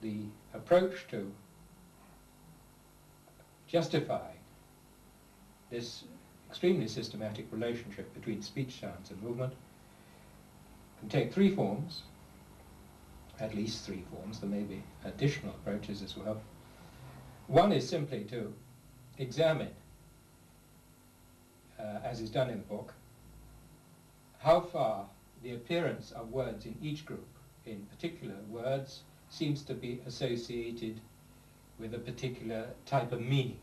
the approach to justifying this extremely systematic relationship between speech sounds and movement can take three forms, at least three forms. There may be additional approaches as well. One is simply to examine, as is done in the book, how far the appearance of words in each group, in particular words, seems to be associated with a particular type of meaning.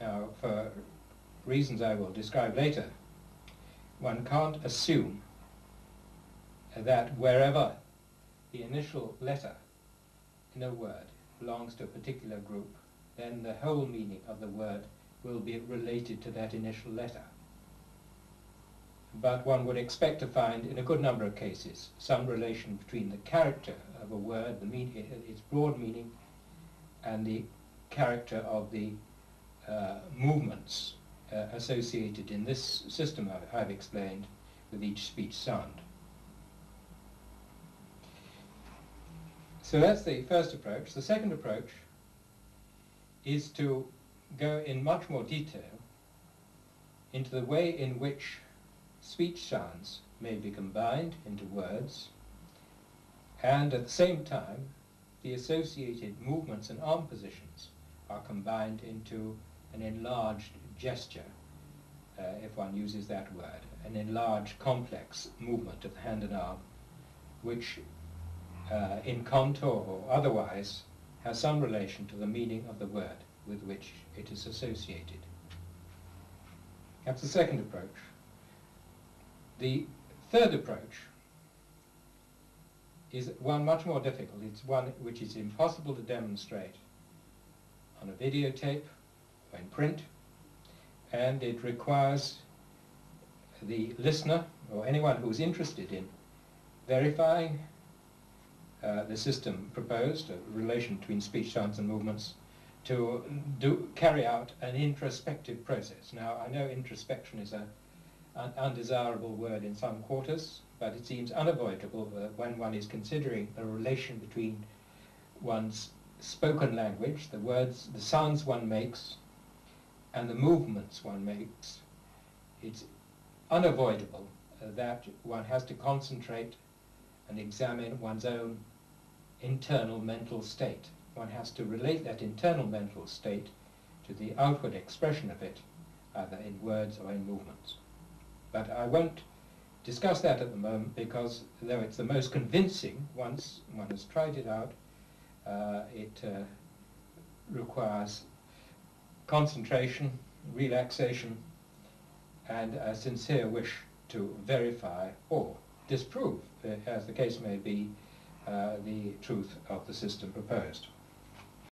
Now, for reasons I will describe later, one can't assume that wherever the initial letter in a word belongs to a particular group, then the whole meaning of the word will be related to that initial letter. But one would expect to find, in a good number of cases, some relation between the character of a word, its broad meaning, and the character of the movements associated in this system I've explained with each speech sound. So that's the first approach. The second approach is to go in much more detail into the way in which speech sounds may be combined into words, and at the same time the associated movements and arm positions are combined into an enlarged gesture, if one uses that word, an enlarged complex movement of the hand and arm, which in contour or otherwise has some relation to the meaning of the word with which it is associated. That's the second approach. The third approach is one much more difficult. It's one which is impossible to demonstrate on a videotape or in print, and it requires the listener or anyone who is interested in verifying the system proposed, a relation between speech sounds and movements, to carry out an introspective process. Now, I know introspection is an undesirable word in some quarters, but it seems unavoidable when one is considering a relation between one's spoken language, the words, the sounds one makes, and the movements one makes. It's unavoidable that one has to concentrate and examine one's own internal mental state. One has to relate that internal mental state to the outward expression of it, either in words or in movements. But I won't discuss that at the moment, because though it's the most convincing, once one has tried it out, it requires concentration, relaxation, and a sincere wish to verify or disprove, as the case may be, the truth of the system proposed.